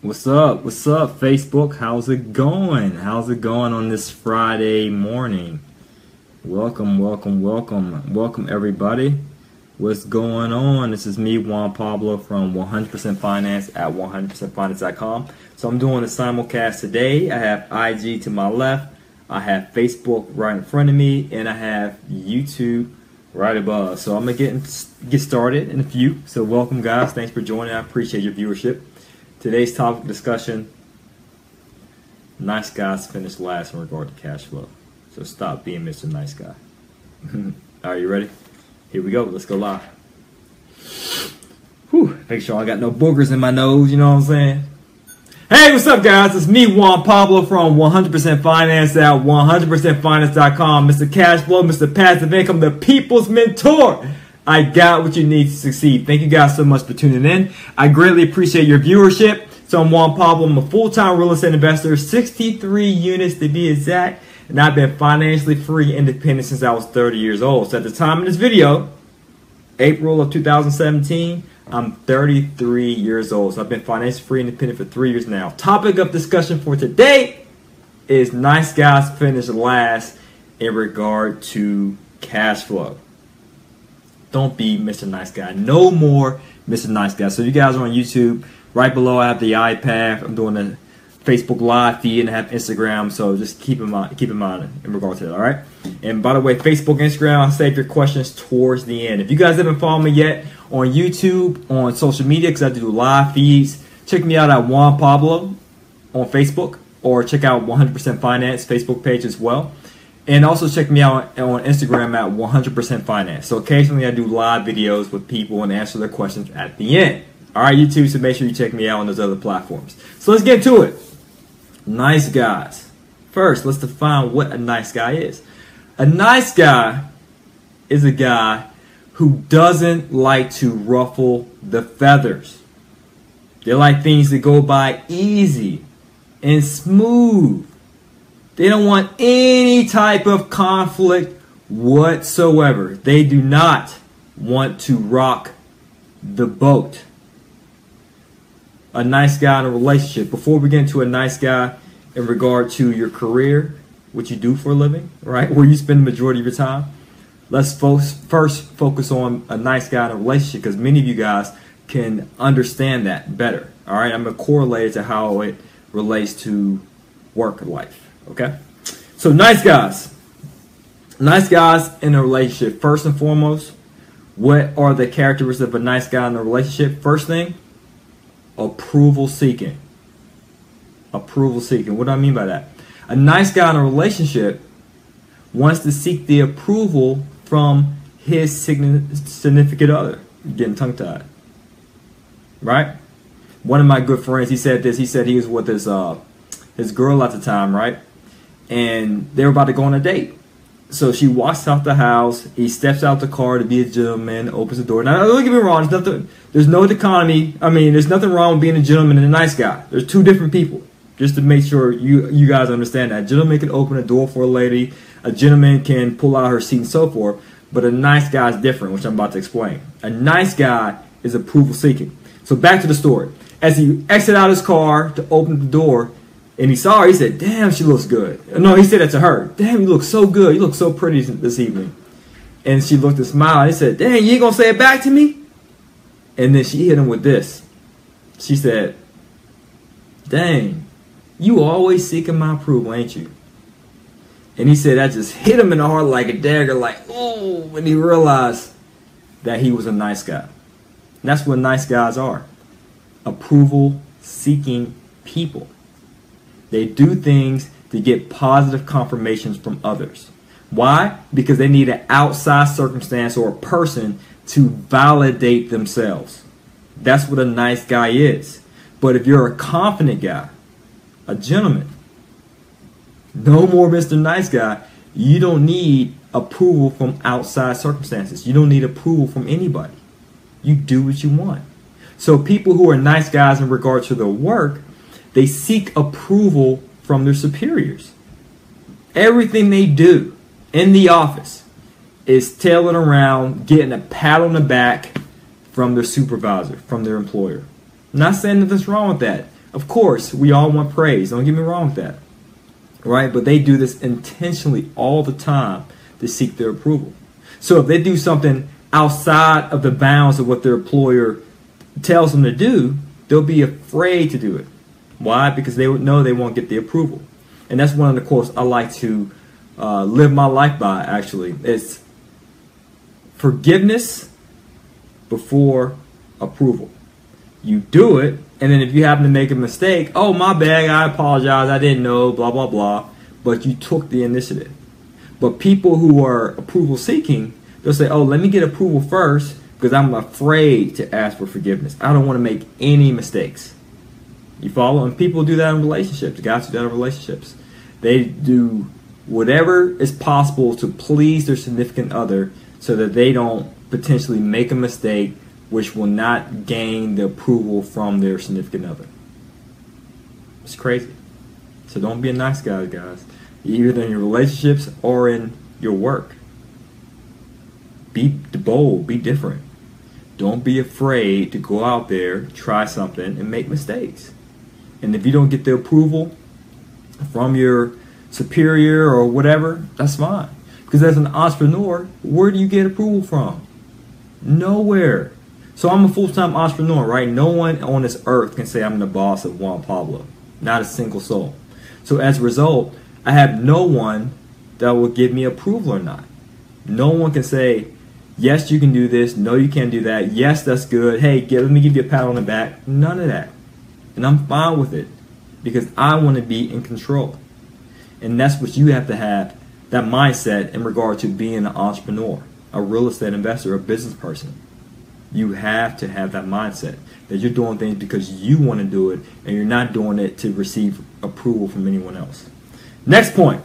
What's up? What's up, Facebook? How's it going? How's it going on this Friday morning? Welcome, welcome, welcome. Welcome, everybody. What's going on? This is me, Juan Pablo from 100% Finance at 100percentfinance.com. So I'm doing a simulcast today. I have IG to my left. I have Facebook right in front of me. And I have YouTube right above. So I'm going to get started in a few. So welcome, guys. Thanks for joining. I appreciate your viewership. Today's topic of discussion: nice guys finish last in regard to cash flow. So stop being Mr. Nice Guy. Are you ready? Here we go. Let's go live. Whew. Make sure I got no boogers in my nose. You know what I'm saying? Hey, what's up, guys? It's me, Juan Pablo from 100% Finance at 100percentfinance.com. Mr. Cashflow, Mr. Passive Income, the people's mentor. I got what you need to succeed. Thank you guys so much for tuning in. I greatly appreciate your viewership. So I'm Juan Pablo. I'm a full-time real estate investor, 63 units to be exact. And I've been financially free and independent since I was 30 years old. So at the time of this video, April of 2017, I'm 33 years old. So I've been financially free and independent for 3 years now. Topic of discussion for today is nice guys finish last in regard to cash flow. Don't be Mr. Nice Guy. No more Mr. Nice Guy. So you guys are on YouTube. Right below I have the iPad. I'm doing a Facebook live feed and I have Instagram. So just keep in mind in regard to that, all right? And by the way, Facebook, Instagram, I'll save your questions towards the end. If you guys haven't followed me yet on YouTube, on social media, because I do live feeds, check me out at Juan Pablo on Facebook, or check out 100% Finance Facebook page as well. And also check me out on Instagram at 100% Finance. So occasionally I do live videos with people and answer their questions at the end. All right, YouTube, so make sure you check me out on those other platforms. So let's get to it. Nice guys. First, let's define what a nice guy is. A nice guy is a guy who doesn't like to ruffle the feathers. They like things to go by easy and smooth. They don't want any type of conflict whatsoever. They do not want to rock the boat. A nice guy in a relationship. Before we get into a nice guy in regard to your career, what you do for a living, right, where you spend the majority of your time, let's first focus on a nice guy in a relationship, because many of you guys can understand that better. All right, I'm going to correlate it to how it relates to work life. Okay, so nice guys in a relationship. First and foremost, what are the characteristics of a nice guy in a relationship? First thing, approval seeking. Approval seeking. What do I mean by that? A nice guy in a relationship wants to seek the approval from his significant other. You're getting tongue-tied, right? One of my good friends, he said this. He said he was with his girl at the time, right? And they were about to go on a date. So she walks out the house. He steps out the car to be a gentleman, opens the door. Now, don't get me wrong. There's no dichotomy. I mean, there's nothing wrong with being a gentleman and a nice guy. There's two different people. Just to make sure you guys understand that. A gentleman can open a door for a lady. A gentleman can pull out her seat and so forth. But a nice guy is different, which I'm about to explain. A nice guy is approval seeking. So back to the story. As he exited out his car to open the door, and he saw her, he said, "Damn, she looks good." No, he said that to her. "Damn, you look so good. You look so pretty this evening." And she looked and smiled. And he said, "Dang, you ain't going to say it back to me?" And then she hit him with this. She said, "Dang, you always seeking my approval, ain't you?" And he said that just hit him in the heart like a dagger, like, oh, when he realized that he was a nice guy. And that's what nice guys are. Approval seeking people. They do things to get positive confirmations from others. Why? Because they need an outside circumstance or a person to validate themselves. That's what a nice guy is. But if you're a confident guy, a gentleman, no more Mr. Nice Guy, you don't need approval from outside circumstances. You don't need approval from anybody. You do what you want. So people who are nice guys in regard to their work, they seek approval from their superiors. Everything they do in the office is tailored around getting a pat on the back from their supervisor, from their employer. I'm not saying nothing's wrong with that. Of course, we all want praise. Don't get me wrong with that. Right? But they do this intentionally all the time to seek their approval. So if they do something outside of the bounds of what their employer tells them to do, they'll be afraid to do it. Why? Because they would know they won't get the approval. And that's one of the quotes I like to live my life by, actually. It's forgiveness before approval. You do it, and then if you happen to make a mistake, oh, my bad, I apologize, I didn't know, blah, blah, blah. But you took the initiative. But people who are approval seeking, they'll say, oh, let me get approval first because I'm afraid to ask for forgiveness. I don't want to make any mistakes. You follow? And people do that in relationships. Guys do that in relationships. They do whatever is possible to please their significant other so that they don't potentially make a mistake which will not gain the approval from their significant other. It's crazy. So don't be a nice guy, guys. Either in your relationships or in your work. Be bold. Be different. Don't be afraid to go out there, try something, and make mistakes. And if you don't get the approval from your superior or whatever, that's fine. Because as an entrepreneur, where do you get approval from? Nowhere. So I'm a full-time entrepreneur, right? No one on this earth can say I'm the boss of Juan Pablo. Not a single soul. So as a result, I have no one that will give me approval or not. No one can say, yes, you can do this. No, you can't do that. Yes, that's good. Hey, let me give you a pat on the back. None of that. And I'm fine with it because I want to be in control. And that's what you have to have, that mindset in regard to being an entrepreneur, a real estate investor, a business person. You have to have that mindset that you're doing things because you want to do it and you're not doing it to receive approval from anyone else. Next point.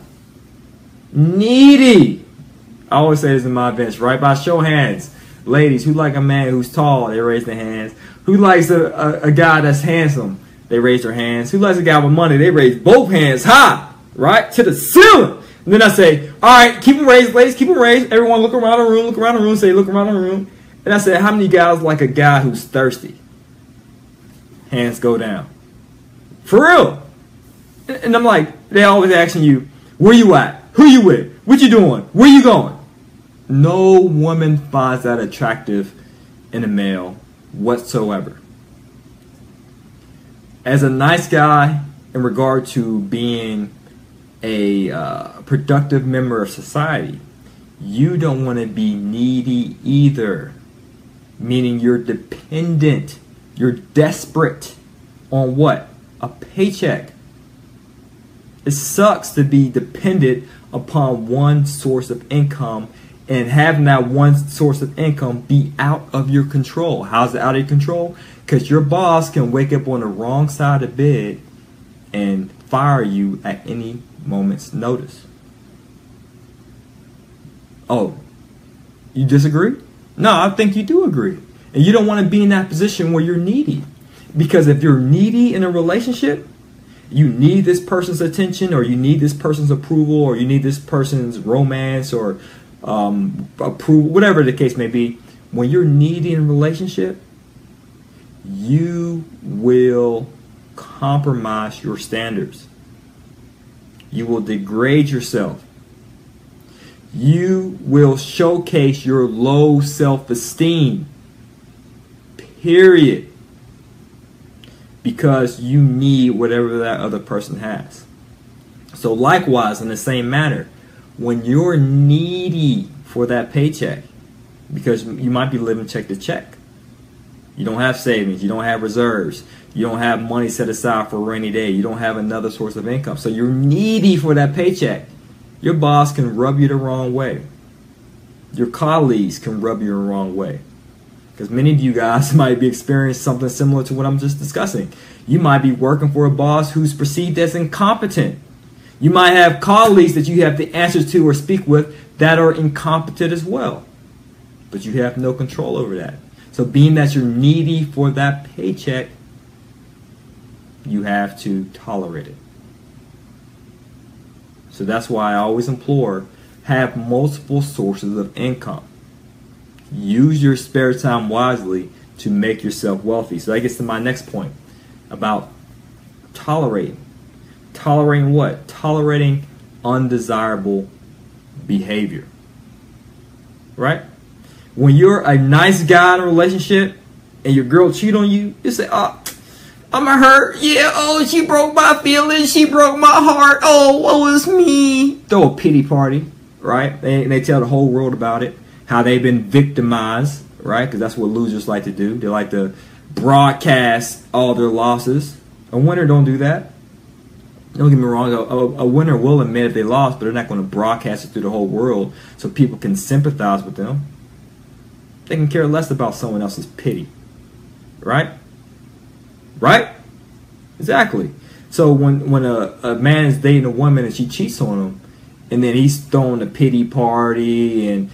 Needy. I always say this in my events, right? By show of hands. Ladies, who like a man who's tall? They raise their hands. Who likes a guy that's handsome? They raise their hands. Who likes a guy with money? They raise both hands high, right? To the ceiling. And then I say, all right, keep them raised, ladies, keep them raised. Everyone look around the room, look around the room, say, look around the room. And I said, how many guys like a guy who's thirsty? Hands go down. For real. And I'm like, they always asking you, where you at? Who you with? What you doing? Where you going? No woman finds that attractive in a male whatsoever. As a nice guy in regard to being a productive member of society, you don't want to be needy either. Meaning you're dependent. You're desperate on what? A paycheck. It sucks to be dependent upon one source of income and having that one source of income be out of your control. How's it out of your control? Because your boss can wake up on the wrong side of bed and fire you at any moment's notice. Oh, you disagree? No, I think you do agree. And you don't want to be in that position where you're needy. Because if you're needy in a relationship, you need this person's attention, or you need this person's approval, or you need this person's romance, or approval, whatever the case may be. When you're needy in a relationship, you will compromise your standards. You will degrade yourself. You will showcase your low self-esteem. Period. Because you need whatever that other person has. So likewise, in the same manner, when you're needy for that paycheck, because you might be living check to check, you don't have savings, you don't have reserves, you don't have money set aside for a rainy day, you don't have another source of income, so you're needy for that paycheck. Your boss can rub you the wrong way. Your colleagues can rub you the wrong way. Because many of you guys might be experiencing something similar to what I'm just discussing. You might be working for a boss who's perceived as incompetent. You might have colleagues that you have the answers to or speak with that are incompetent as well. But you have no control over that. So being that you're needy for that paycheck, you have to tolerate it. So that's why I always implore, have multiple sources of income. Use your spare time wisely to make yourself wealthy. So that gets to my next point about Tolerating. Tolerating what? Tolerating undesirable behavior. Right? When you're a nice guy in a relationship and your girl cheat on you, you say, oh, I'm gonna hurt. Yeah, oh, she broke my feelings. She broke my heart. Oh, what was me? Throw a pity party, right? They tell the whole world about it, how they've been victimized, right? Because that's what losers like to do. They like to broadcast all their losses. A winner don't do that. Don't get me wrong. A winner will admit if they lost, but they're not going to broadcast it through the whole world so people can sympathize with them. They can care less about someone else's pity, right? Right? Exactly. So when a man is dating a woman and she cheats on him, and then he's throwing a pity party, and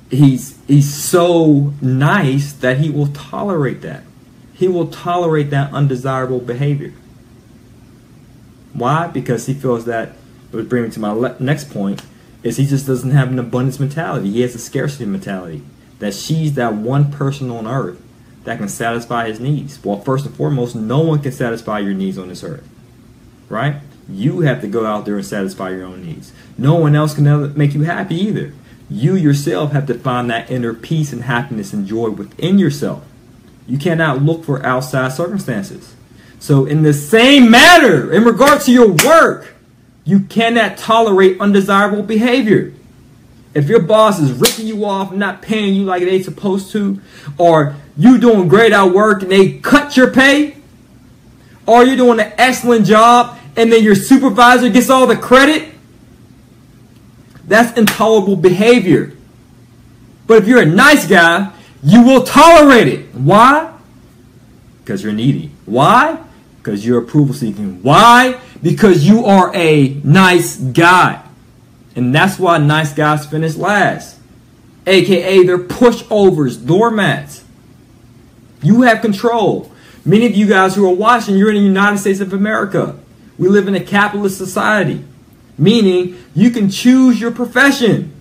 he's so nice that he will tolerate that. He will tolerate that undesirable behavior. Why? Because he feels that, which brings me to my next point, is he just doesn't have an abundance mentality. He has a scarcity mentality. That she's that one person on earth that can satisfy his needs. Well, first and foremost, no one can satisfy your needs on this earth. Right? You have to go out there and satisfy your own needs. No one else can ever make you happy either. You yourself have to find that inner peace and happiness and joy within yourself. You cannot look for outside circumstances. So in the same manner, in regard to your work, you cannot tolerate undesirable behavior. If your boss is ripping you off and not paying you like they're supposed to, or you doing great at work and they cut your pay, or you're doing an excellent job and then your supervisor gets all the credit, that's intolerable behavior. But if you're a nice guy, you will tolerate it. Why? Because you're needy. Why? Because you're approval seeking. Why? Because you are a nice guy. And that's why nice guys finish last. AKA they're pushovers, doormats. You have control. Many of you guys who are watching, you're in the United States of America. We live in a capitalist society. Meaning you can choose your profession.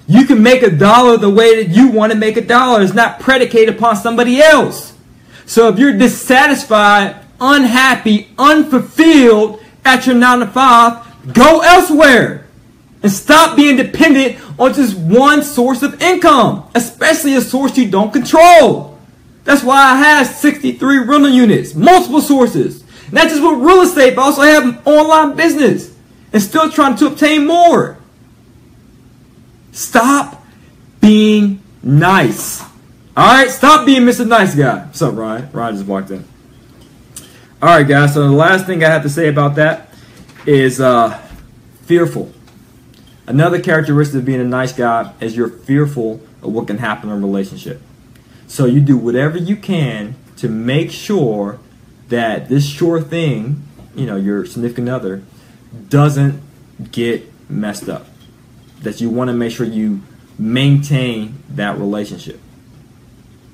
You can make a dollar the way that you want to make a dollar. It's not predicated upon somebody else. So if you're dissatisfied, unhappy, unfulfilled at your 9 to 5, go elsewhere. And stop being dependent on just one source of income, especially a source you don't control. That's why I have 63 rental units, multiple sources. Not just with real estate, but also I have an online business and still trying to obtain more. Stop being nice. Alright, stop being Mr. Nice Guy. What's up, Ryan? Ryan just walked in. Alright, guys, so the last thing I have to say about that is fearful. Another characteristic of being a nice guy is you're fearful of what can happen in a relationship. So you do whatever you can to make sure that this sure thing, your significant other, doesn't get messed up. That you want to make sure you maintain that relationship.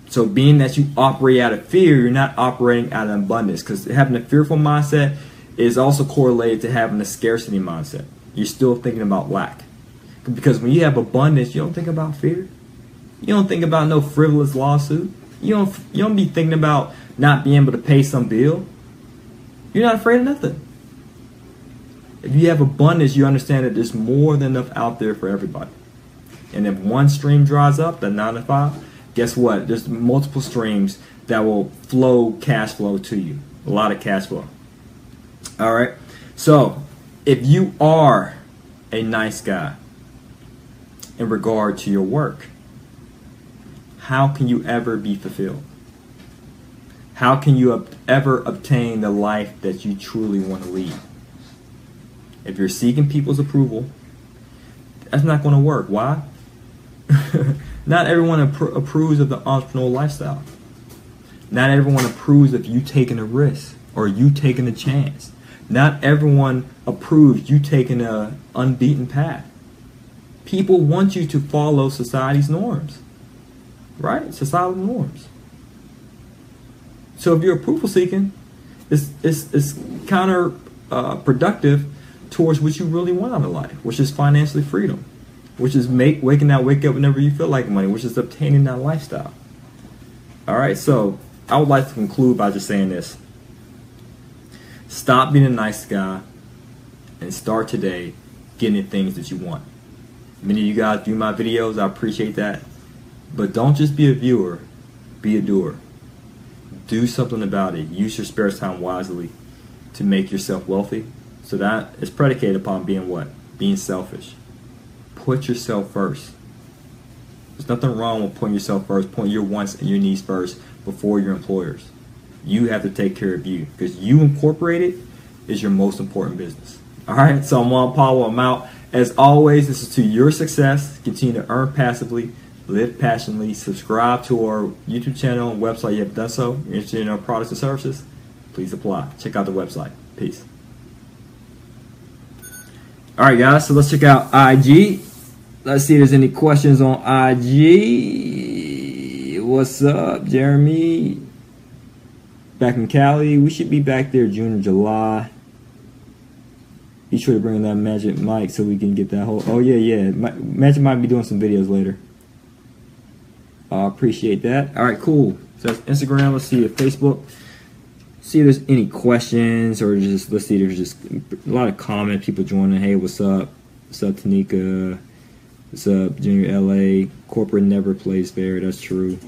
So being that you operate out of fear, you're not operating out of abundance. Because having a fearful mindset is also correlated to having a scarcity mindset. You're still thinking about lack. Because when you have abundance, you don't think about fear. You don't think about no frivolous lawsuit. You don't be thinking about not being able to pay some bill. You're not afraid of nothing. If you have abundance, you understand that there's more than enough out there for everybody. And if one stream dries up, the 9 to 5, guess what? There's multiple streams that will flow cash flow to you. A lot of cash flow. All right. So if you are a nice guy in regard to your work, how can you ever be fulfilled? How can you ever obtain the life that you truly want to lead? If you're seeking people's approval, that's not going to work. Why? Not everyone approves of the entrepreneurial lifestyle. Not everyone approves of you taking a risk or you taking a chance. Not everyone approves you taking an unbeaten path. People want you to follow society's norms. Right? Societal norms. So if you're approval seeking, it's counterproductive towards what you really want out of life, which is financially freedom, which is wake up whenever you feel like money, which is obtaining that lifestyle. All right, so I would like to conclude by just saying this. Stop being a nice guy and start today getting the things that you want. Many of you guys view my videos. I appreciate that. But don't just be a viewer. Be a doer. Do something about it. Use your spare time wisely to make yourself wealthy. So that is predicated upon being what? Being selfish. Put yourself first. There's nothing wrong with putting yourself first, putting your wants and your needs first before your employers. You have to take care of you because you incorporated is your most important business. All right, so I'm Juan Pablo. I'm out. As always, this is to your success. Continue to earn passively, live passionately. Subscribe to our YouTube channel and website. You have done so. You're interested in our products and services? Please apply. Check out the website. Peace. All right, guys. So let's check out IG. Let's see if there's any questions on IG. What's up, Jeremy? Back in Cali. We should be back there June or July. Be sure to bring that Magic mic so we can get that whole... Oh, yeah. Magic might be doing some videos later. I appreciate that. All right, cool. So that's Instagram. Let's see if Facebook... See if there's any questions or just... Let's see, there's just a lot of comments. People joining. Hey, what's up? What's up, Tanika? What's up, Junior LA? Corporate never plays fair. That's true.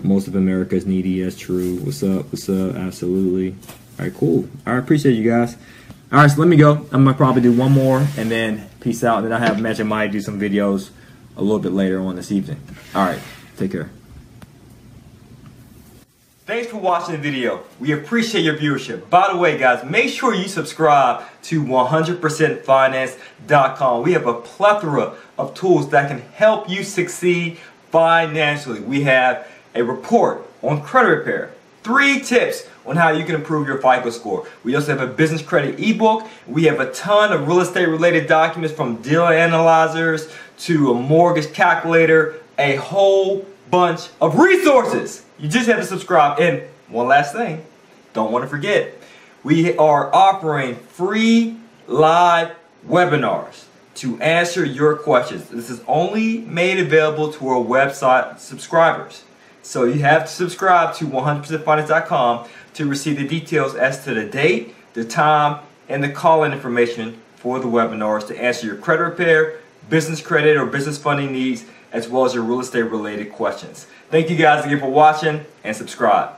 Most of America is needy. That's true. What's up? What's up? Absolutely. All right, cool. All right, appreciate you guys. All right, so let me go. I'm going to probably do one more and then peace out. And then I have Magic Mike do some videos a little bit later on this evening. All right, take care. Thanks for watching the video. We appreciate your viewership. By the way, guys, make sure you subscribe to 100%finance.com. We have a plethora of tools that can help you succeed financially. We have a report on credit repair, 3 tips on how you can improve your FICO score. We also have a business credit ebook. We have a ton of real estate related documents from deal analyzers to a mortgage calculator, a whole bunch of resources. You just have to subscribe. And one last thing, don't want to forget, we are offering free live webinars to answer your questions. This is only made available to our website subscribers. So you have to subscribe to 100%finance.com to receive the details as to the date, the time, and the call-in information for the webinars to answer your credit repair, business credit, or business funding needs, as well as your real estate related questions. Thank you guys again for watching and subscribe.